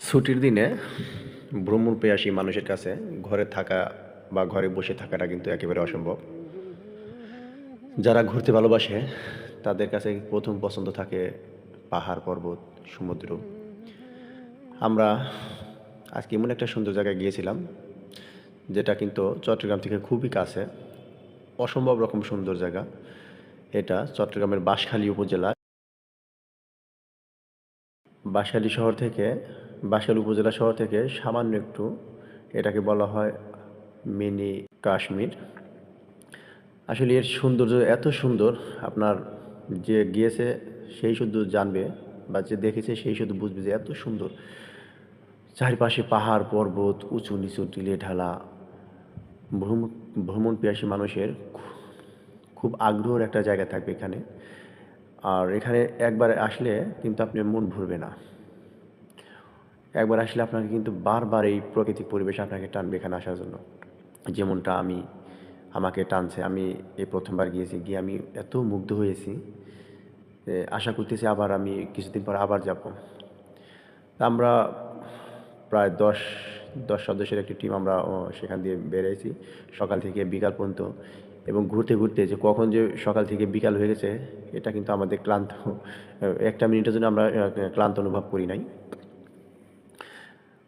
ছুটির দিনে ভ্রমণ পেয়াসী মানুষের কাছে ঘরে থাকা বা ঘরে বসে থাকাটা কিন্তু একেবারে অসম্ভব। যারা ঘুরতে ভালোবাসে তাদের কাছে প্রথম পছন্দ থাকে পাহাড়, পর্বত, সমুদ্র। আমরা আজকে এমন একটা সুন্দর জায়গায় গিয়েছিলাম, যেটা কিন্তু চট্টগ্রাম থেকে খুবই কাছে। অসম্ভব রকম সুন্দর জায়গা। এটা চট্টগ্রামের বাঁশখালী উপজেলা। বাঁশখালী উপজেলা শহর থেকে সামান্য একটু, এটাকে বলা হয় মিনি কাশ্মীর। আসলে এর সৌন্দর্য এত সুন্দর, আপনার যে গিয়েছে সেই শুধু জানবে, বা যে দেখেছে সেই শুধু বুঝবে যে এত সুন্দর। চারিপাশে পাহাড়, পর্বত, উঁচু নিচু, টিলে ঢালা। ভ্রমণ ভ্রমণ পিয়াসী মানুষের খুব আগ্রহের একটা জায়গা থাকবে এখানে। আর এখানে একবার আসলে কিন্তু আপনার মন ভরবে না। একবার আসলে আপনাকে কিন্তু বারবার এই প্রাকৃতিক পরিবেশ আপনাকে টানবে এখানে আসার জন্য। যেমনটা আমাকে টানছে। আমি এই প্রথমবার গিয়েছি, গিয়ে আমি এত মুগ্ধ হয়েছি যে আশা করতেছি আবার আমি কিছুদিন পর আবার যাব। আমরা প্রায় দশ সদস্যের একটি টিম, আমরা সেখান দিয়ে বেরিয়েছি সকাল থেকে বিকাল পর্যন্ত। এবং ঘুরতে ঘুরতে যে কখন যে সকাল থেকে বিকাল হয়ে গেছে, এটা কিন্তু আমাদের একটা মিনিটের জন্য আমরা ক্লান্ত অনুভব করি নাই।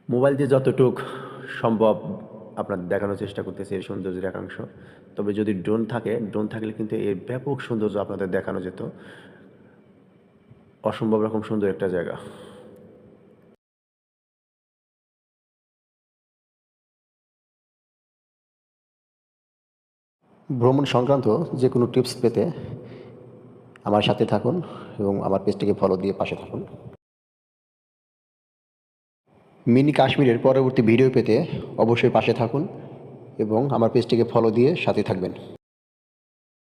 মোবাইল দিয়ে যতটুক সম্ভব আপনার দেখানোর চেষ্টা করতেছে এর সৌন্দর্যের একাংশ। তবে যদি ড্রোন থাকলে কিন্তু এর ব্যাপক সৌন্দর্য আপনাদের দেখানো যেত। অসম্ভব রকম সুন্দর একটা জায়গা। ভ্রমণ সংক্রান্ত যে কোনো টিপস পেতে আমার সাথে থাকুন এবং আমার পেজটিকে ফলো দিয়ে পাশে থাকুন। মিনি কাশ্মীরের পরবর্তী ভিডিও পেতে অবশ্যই পাশে থাকুন এবং আমার পেজটিকে ফলো দিয়ে সাথে থাকবেন।